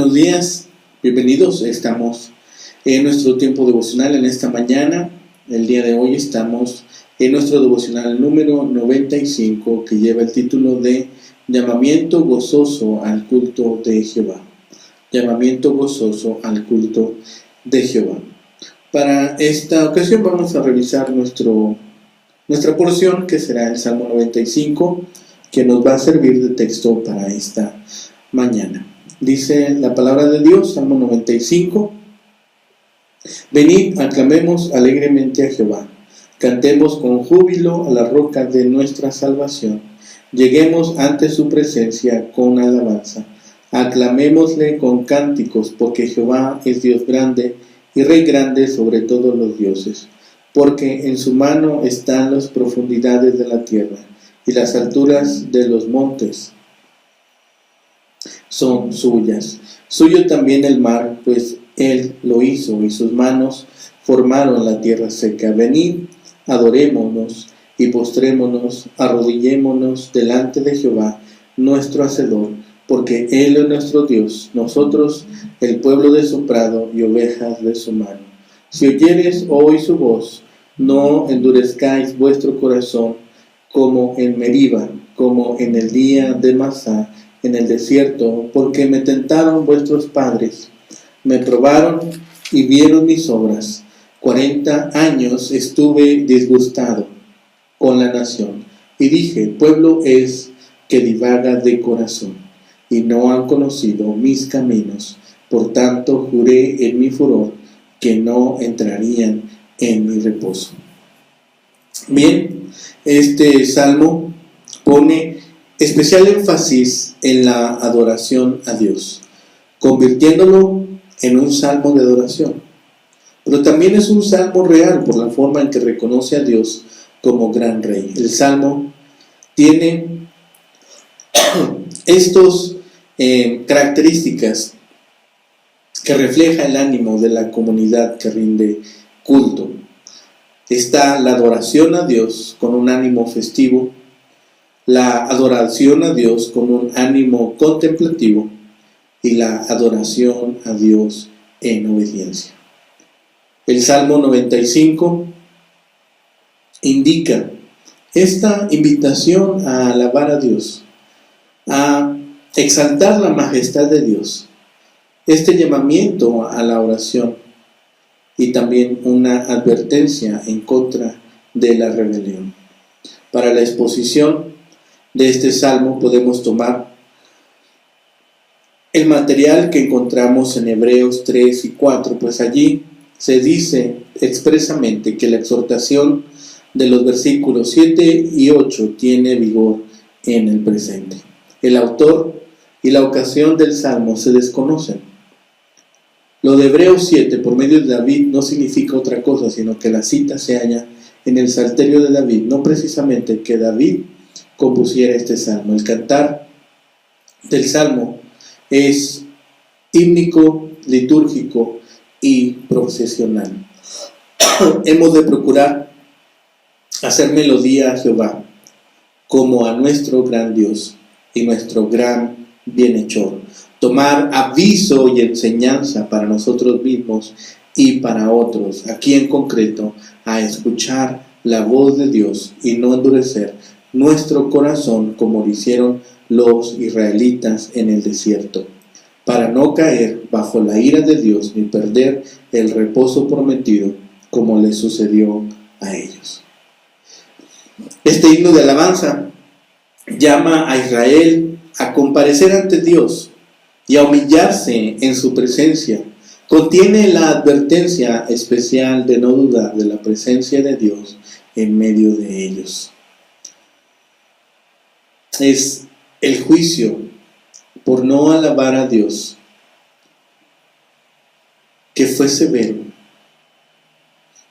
buenos días, bienvenidos. Estamos en nuestro tiempo devocional en esta mañana. El día de hoy estamos en nuestro devocional número 95, que lleva el título de Llamamiento gozoso al culto de Jehová. Llamamiento gozoso al culto de Jehová. Para esta ocasión vamos a revisar nuestra porción, que será el Salmo 95, que nos va a servir de texto para esta mañana. Dice la palabra de Dios, Salmo 95: Venid, aclamemos alegremente a Jehová, cantemos con júbilo a la roca de nuestra salvación, lleguemos ante su presencia con alabanza, aclamémosle con cánticos, porque Jehová es Dios grande y Rey grande sobre todos los dioses, porque en su mano están las profundidades de la tierra, y las alturas de los montes son suyas. Suyo también el mar, pues él lo hizo, y sus manos formaron la tierra seca. Venid, adorémonos y postrémonos, arrodillémonos delante de Jehová, nuestro Hacedor, porque él es nuestro Dios, nosotros el pueblo de su prado y ovejas de su mano. Si oyereis hoy su voz, no endurezcáis vuestro corazón, como en Meriba, como en el día de Masá, en el desierto, porque me tentaron vuestros padres, me probaron y vieron mis obras. 40 años estuve disgustado con la nación, y dije: pueblo es que divaga de corazón, y no han conocido mis caminos. Por tanto juré en mi furor que no entrarían en mi reposo. Bien, este salmo pone especial énfasis en la adoración a Dios, convirtiéndolo en un salmo de adoración. Pero también es un salmo real por la forma en que reconoce a Dios como gran rey. El salmo tiene estas características que refleja el ánimo de la comunidad que rinde culto. Está la adoración a Dios con un ánimo festivo, la adoración a Dios con un ánimo contemplativo y la adoración a Dios en obediencia. El Salmo 95 indica esta invitación a alabar a Dios, a exaltar la majestad de Dios, este llamamiento a la oración, y también una advertencia en contra de la rebelión. Para la exposición de este salmo podemos tomar el material que encontramos en Hebreos 3 y 4, pues allí se dice expresamente que la exhortación de los versículos 7 y 8 tiene vigor en el presente. El autor y la ocasión del salmo se desconocen. Lo de Hebreos 7 por medio de David no significa otra cosa, sino que la cita se halla en el Salterio de David, no precisamente que David compusiera este salmo. El cantar del salmo es hímnico, litúrgico y procesional. Hemos de procurar hacer melodía a Jehová como a nuestro gran Dios y nuestro gran bienhechor. Tomar aviso y enseñanza para nosotros mismos y para otros, aquí en concreto, a escuchar la voz de Dios y no endurecer nuestro corazón como lo hicieron los israelitas en el desierto, para no caer bajo la ira de Dios ni perder el reposo prometido como les sucedió a ellos. Este himno de alabanza llama a Israel a comparecer ante Dios y a humillarse en su presencia. Contiene la advertencia especial de no dudar de la presencia de Dios en medio de ellos. Es el juicio por no alabar a Dios que fue severo.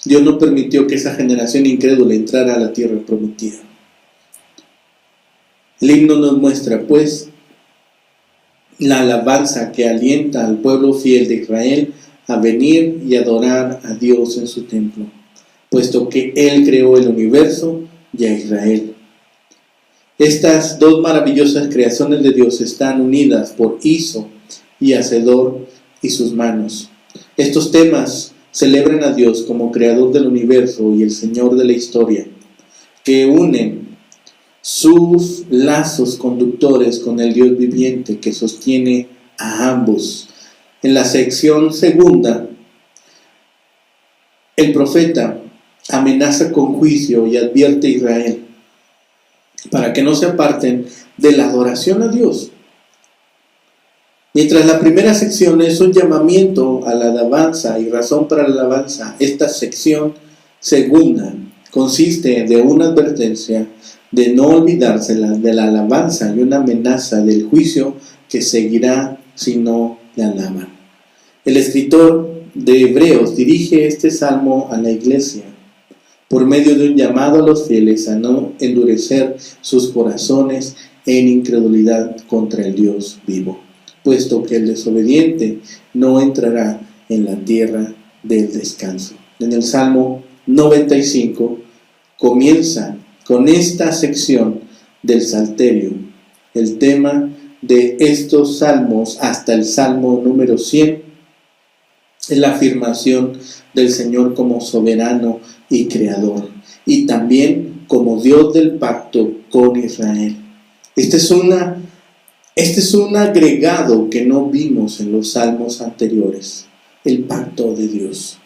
Dios no permitió que esa generación incrédula entrara a la tierra prometida. El himno nos muestra, pues, la alabanza que alienta al pueblo fiel de Israel a venir y adorar a Dios en su templo, puesto que Él creó el universo y a Israel. Estas dos maravillosas creaciones de Dios están unidas por Iso y hacedor y sus manos. Estos temas celebran a Dios como creador del universo y el Señor de la historia, que unen sus lazos conductores con el Dios viviente que sostiene a ambos. En la sección segunda, el profeta amenaza con juicio y advierte a Israel para que no se aparten de la adoración a Dios. Mientras la primera sección es un llamamiento a la alabanza y razón para la alabanza, esta sección segunda consiste de una advertencia de no olvidarse de la alabanza y una amenaza del juicio que seguirá si no le alaban. El escritor de Hebreos dirige este salmo a la iglesia por medio de un llamado a los fieles a no endurecer sus corazones en incredulidad contra el Dios vivo, puesto que el desobediente no entrará en la tierra del descanso. En el Salmo 95 comienza con esta sección del Salterio. El tema de estos salmos hasta el Salmo número 100 es la afirmación del Señor como soberano y creador, y también como Dios del pacto con Israel. Este es un agregado que no vimos en los salmos anteriores, el pacto de Dios.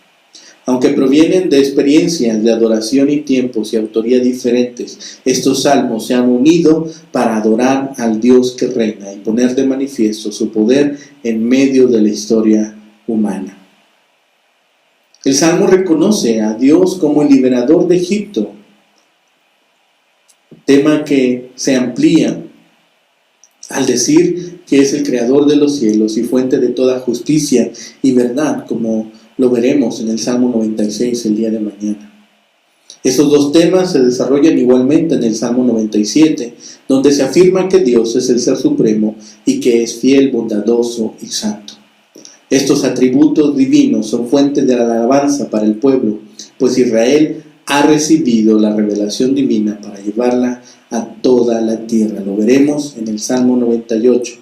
Aunque provienen de experiencias de adoración y tiempos y autoría diferentes, estos salmos se han unido para adorar al Dios que reina y poner de manifiesto su poder en medio de la historia humana. El salmo reconoce a Dios como el liberador de Egipto, tema que se amplía al decir que es el creador de los cielos y fuente de toda justicia y verdad, como lo veremos en el Salmo 96 el día de mañana. Esos dos temas se desarrollan igualmente en el Salmo 97, donde se afirma que Dios es el Ser Supremo y que es fiel, bondadoso y santo. Estos atributos divinos son fuente de la alabanza para el pueblo, pues Israel ha recibido la revelación divina para llevarla a toda la tierra. Lo veremos en el Salmo 98.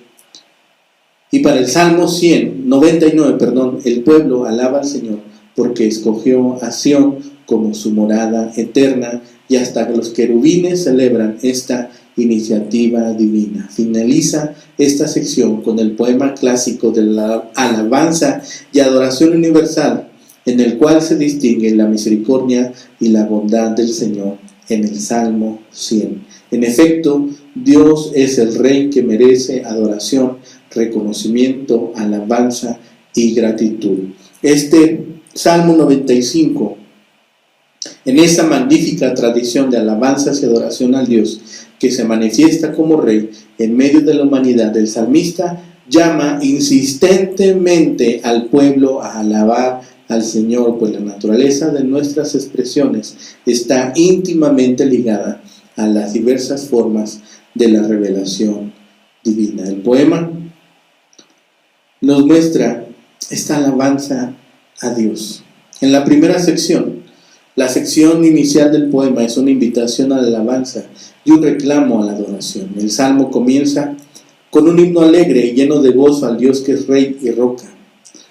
Y para el Salmo 99, el pueblo alaba al Señor porque escogió a Sión como su morada eterna, y hasta los querubines celebran esta iniciativa divina. Finaliza esta sección con el poema clásico de la alabanza y adoración universal, en el cual se distingue la misericordia y la bondad del Señor en el Salmo 100. En efecto, Dios es el Rey que merece adoración, reconocimiento, alabanza y gratitud. Este Salmo 95, en esa magnífica tradición de alabanzas y adoración al Dios que se manifiesta como Rey en medio de la humanidad, el salmista llama insistentemente al pueblo a alabar al Señor, pues la naturaleza de nuestras expresiones está íntimamente ligada a las diversas formas de la revelación divina. El poema nos muestra esta alabanza a Dios. En la primera sección, la sección inicial del poema es una invitación a la alabanza y un reclamo a la adoración. El salmo comienza con un himno alegre y lleno de gozo al Dios que es Rey y roca,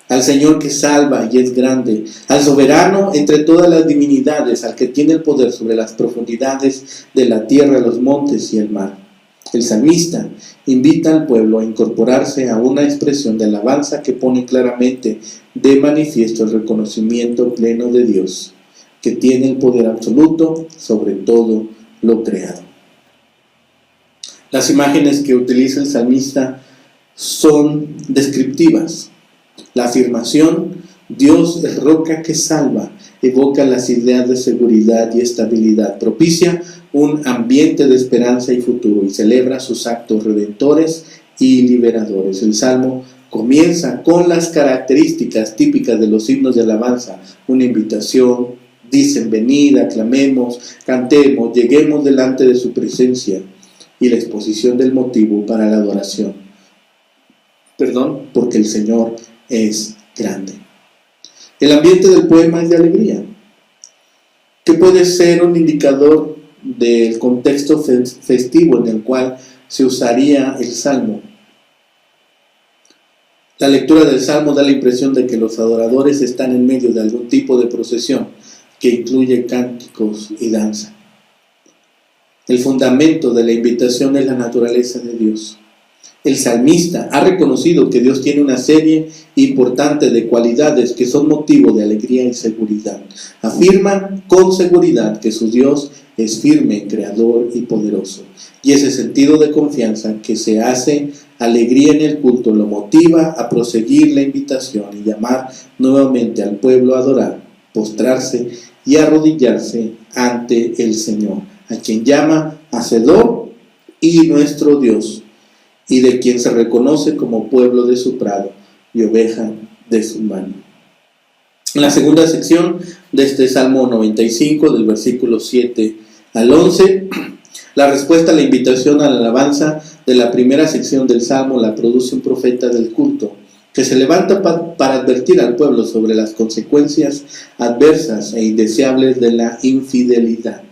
al Señor que salva y es grande, al soberano entre todas las divinidades, al que tiene el poder sobre las profundidades de la tierra, los montes y el mar. El salmista invita al pueblo a incorporarse a una expresión de alabanza que pone claramente de manifiesto el reconocimiento pleno de Dios, que tiene el poder absoluto sobre todo lo creado. Las imágenes que utiliza el salmista son descriptivas. La afirmación, Dios es roca que salva, evoca las ideas de seguridad y estabilidad, propicia un ambiente de esperanza y futuro y celebra sus actos redentores y liberadores. El Salmo comienza con las características típicas de los himnos de alabanza, una invitación, dicen venid, aclamemos, cantemos, lleguemos delante de su presencia, y la exposición del motivo para la adoración. Porque el Señor es grande. El ambiente del poema es de alegría, que puede ser un indicador del contexto festivo en el cual se usaría el salmo. La lectura del Salmo da la impresión de que los adoradores están en medio de algún tipo de procesión que incluye cánticos y danza. El fundamento de la invitación es la naturaleza de Dios. El salmista ha reconocido que Dios tiene una serie importante de cualidades que son motivo de alegría y seguridad. Afirman con seguridad que su Dios es firme, creador y poderoso. Y ese sentido de confianza que se hace alegría en el culto lo motiva a proseguir la invitación y llamar nuevamente al pueblo a adorar, postrarse y arrodillarse ante el Señor, a quien llama Hacedor y nuestro Dios, y de quien se reconoce como pueblo de su prado y oveja de su mano. En la segunda sección de este Salmo 95, del versículo 7 al 11, la respuesta a la invitación a la alabanza de la primera sección del Salmo la produce un profeta del culto, que se levanta para advertir al pueblo sobre las consecuencias adversas e indeseables de la infidelidad.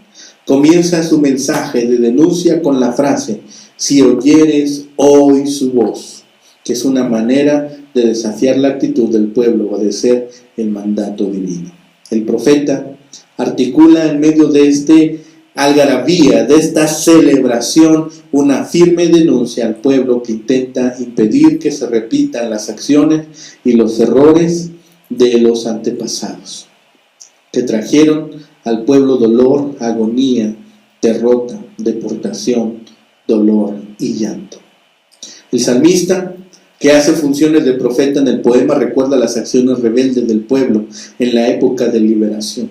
Comienza su mensaje de denuncia con la frase: si oyeres hoy su voz, que es una manera de desafiar la actitud del pueblo a obedecer el mandato divino. El profeta articula en medio de este algarabía, de esta celebración, una firme denuncia al pueblo que intenta impedir que se repitan las acciones y los errores de los antepasados, que trajeron al pueblo dolor, agonía, derrota, deportación, dolor y llanto. El salmista, que hace funciones de profeta en el poema, recuerda las acciones rebeldes del pueblo en la época de liberación,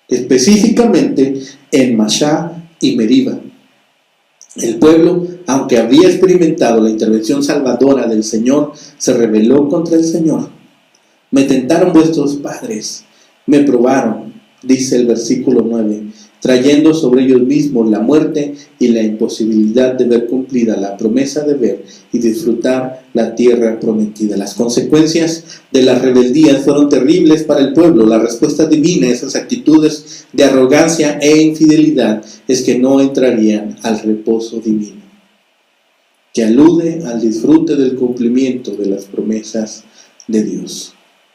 específicamente en Mashá y Meriba. El pueblo, aunque había experimentado la intervención salvadora del Señor, se rebeló contra el Señor. Me tentaron vuestros padres, me probaron, dice el versículo 9, trayendo sobre ellos mismos la muerte y la imposibilidad de ver cumplida la promesa de ver y disfrutar la tierra prometida. Las consecuencias de las rebeldías fueron terribles para el pueblo. La respuesta divina a esas actitudes de arrogancia e infidelidad es que no entrarían al reposo divino, que alude al disfrute del cumplimiento de las promesas de Dios.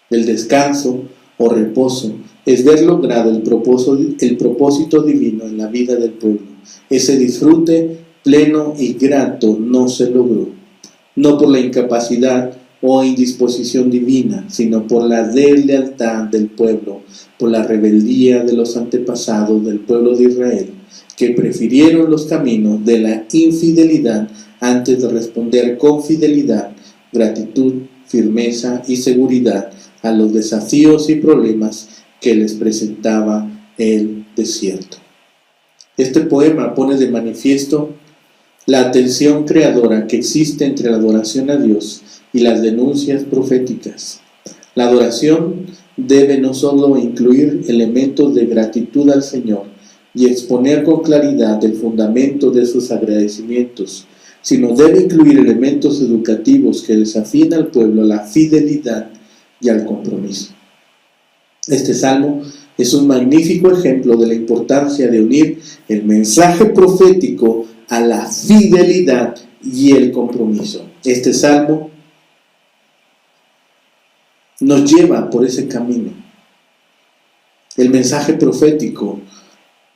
El descanso o reposo es ver logrado el propósito divino en la vida del pueblo. Ese disfrute pleno y grato no se logró, no por la incapacidad o indisposición divina, sino por la deslealtad del pueblo, por la rebeldía de los antepasados del pueblo de Israel, que prefirieron los caminos de la infidelidad antes de responder con fidelidad, gratitud, firmeza y seguridad a los desafíos y problemas que les presentaba el desierto. Este poema pone de manifiesto la tensión creadora que existe entre la adoración a Dios y las denuncias proféticas. La adoración debe no solo incluir elementos de gratitud al Señor y exponer con claridad el fundamento de sus agradecimientos, sino debe incluir elementos educativos que desafíen al pueblo a la fidelidad y al compromiso. Este salmo es un magnífico ejemplo de la importancia de unir el mensaje profético a la fidelidad y el compromiso. Este salmo nos lleva por ese camino. El mensaje profético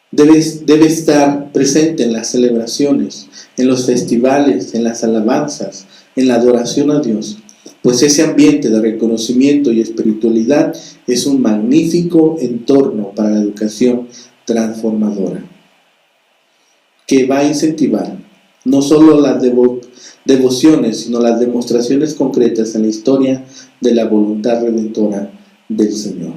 debe estar presente en las celebraciones, en los festivales, en las alabanzas, en la adoración a Dios, pues ese ambiente de reconocimiento y espiritualidad es un magnífico entorno para la educación transformadora, que va a incentivar no solo las devociones, sino las demostraciones concretas en la historia de la voluntad redentora del Señor.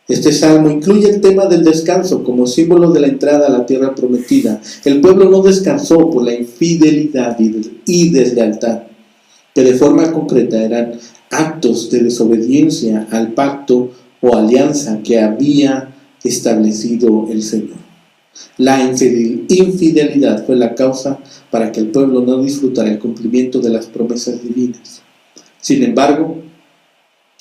Este salmo incluye el tema del descanso como símbolo de la entrada a la tierra prometida. El pueblo no descansó por la infidelidad y deslealtad, que de forma concreta eran actos de desobediencia al pacto o alianza que había establecido el Señor. La infidelidad fue la causa para que el pueblo no disfrutara el cumplimiento de las promesas divinas. Sin embargo,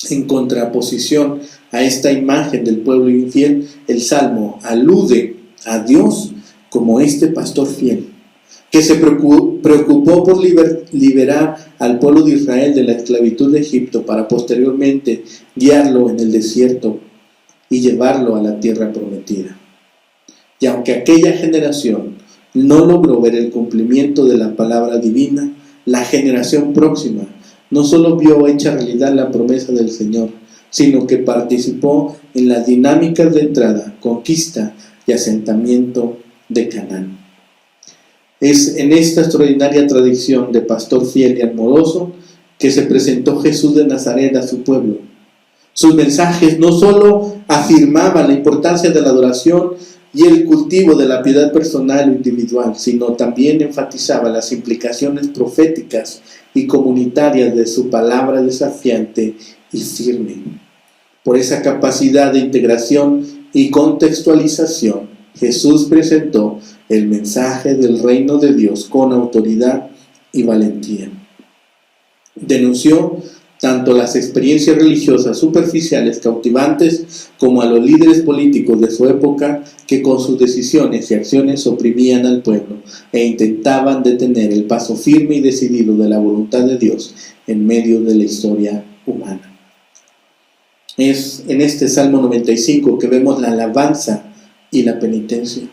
en contraposición a esta imagen del pueblo infiel, el Salmo alude a Dios como este pastor fiel, que se preocupó por liberar al pueblo de Israel de la esclavitud de Egipto para posteriormente guiarlo en el desierto y llevarlo a la tierra prometida. Y aunque aquella generación no logró ver el cumplimiento de la palabra divina, la generación próxima no solo vio hecha realidad la promesa del Señor, sino que participó en las dinámicas de entrada, conquista y asentamiento de Canaán. Es en esta extraordinaria tradición de pastor fiel y amoroso que se presentó Jesús de Nazaret a su pueblo. Sus mensajes no solo afirmaban la importancia de la adoración y el cultivo de la piedad personal o individual, sino también enfatizaba las implicaciones proféticas y comunitarias de su palabra desafiante y firme. Por esa capacidad de integración y contextualización, Jesús presentó el mensaje del reino de Dios con autoridad y valentía. Denunció tanto las experiencias religiosas superficiales cautivantes como a los líderes políticos de su época que con sus decisiones y acciones oprimían al pueblo e intentaban detener el paso firme y decidido de la voluntad de Dios en medio de la historia humana. Es en este Salmo 95 que vemos la alabanza y la penitencia,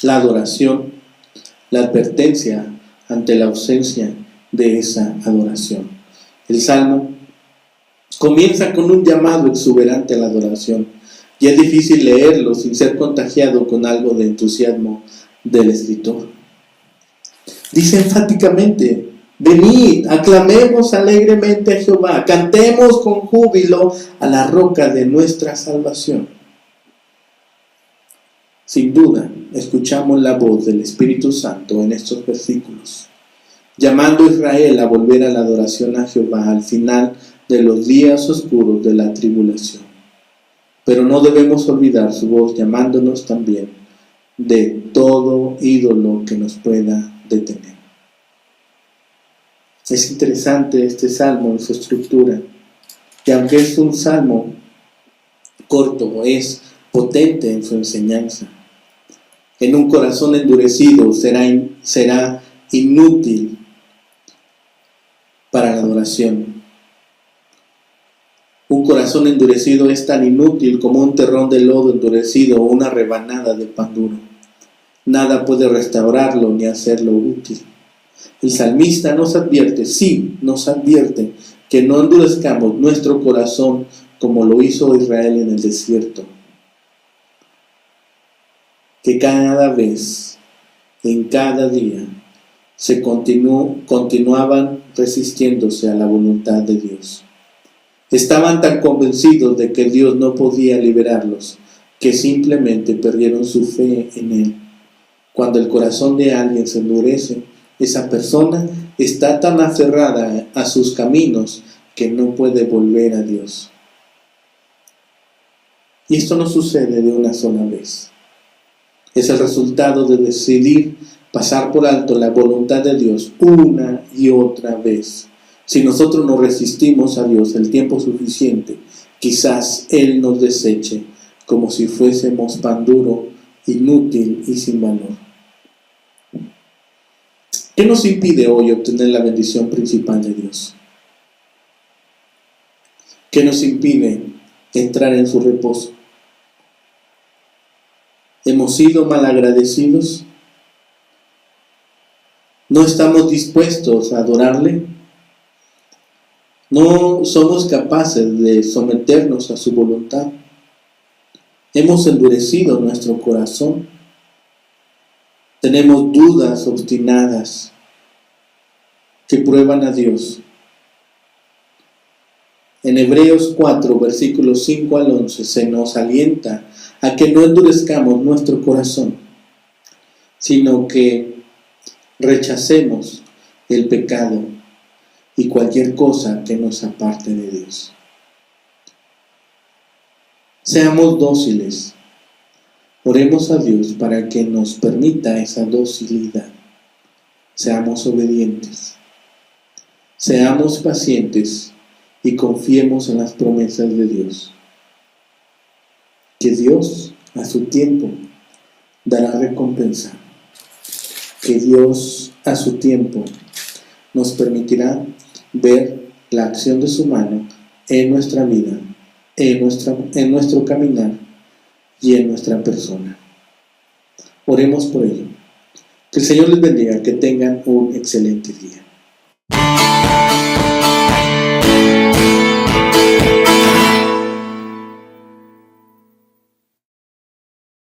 la adoración, la advertencia ante la ausencia de esa adoración. El Salmo comienza con un llamado exuberante a la adoración y es difícil leerlo sin ser contagiado con algo de entusiasmo del escritor. Dice enfáticamente: venid, aclamemos alegremente a Jehová, cantemos con júbilo a la roca de nuestra salvación. Sin duda, escuchamos la voz del Espíritu Santo en estos versículos, llamando a Israel a volver a la adoración a Jehová al final de los días oscuros de la tribulación. Pero no debemos olvidar su voz llamándonos también de todo ídolo que nos pueda detener. Es interesante este salmo en su estructura, que aunque es un salmo corto, es potente en su enseñanza. En un corazón endurecido será inútil para la adoración. Un corazón endurecido es tan inútil como un terrón de lodo endurecido o una rebanada de pan duro. Nada puede restaurarlo ni hacerlo útil. El salmista nos advierte que no endurezcamos nuestro corazón como lo hizo Israel en el desierto. Que cada vez, en cada día, se continuaban resistiéndose a la voluntad de Dios. Estaban tan convencidos de que Dios no podía liberarlos, que simplemente perdieron su fe en Él. Cuando el corazón de alguien se endurece, esa persona está tan aferrada a sus caminos que no puede volver a Dios. Y esto no sucede de una sola vez. Es el resultado de decidir pasar por alto la voluntad de Dios una y otra vez. Si nosotros nos resistimos a Dios el tiempo suficiente, quizás Él nos deseche como si fuésemos pan duro, inútil y sin valor. ¿Qué nos impide hoy obtener la bendición principal de Dios? ¿Qué nos impide entrar en su reposo? ¿Hemos sido malagradecidos? ¿No estamos dispuestos a adorarle? ¿No somos capaces de someternos a su voluntad? ¿Hemos endurecido nuestro corazón? Tenemos dudas obstinadas que prueban a Dios. En Hebreos 4, versículos 5 al 11, se nos alienta a que no endurezcamos nuestro corazón, sino que rechacemos el pecado y cualquier cosa que nos aparte de Dios. Seamos dóciles. Oremos a Dios para que nos permita esa docilidad. Seamos obedientes. Seamos pacientes y confiemos en las promesas de Dios. Que Dios, a su tiempo, dará recompensa, que Dios a su tiempo nos permitirá ver la acción de su mano en nuestra vida, en nuestro caminar y en nuestra persona. Oremos por ello. Que el Señor les bendiga, que tengan un excelente día.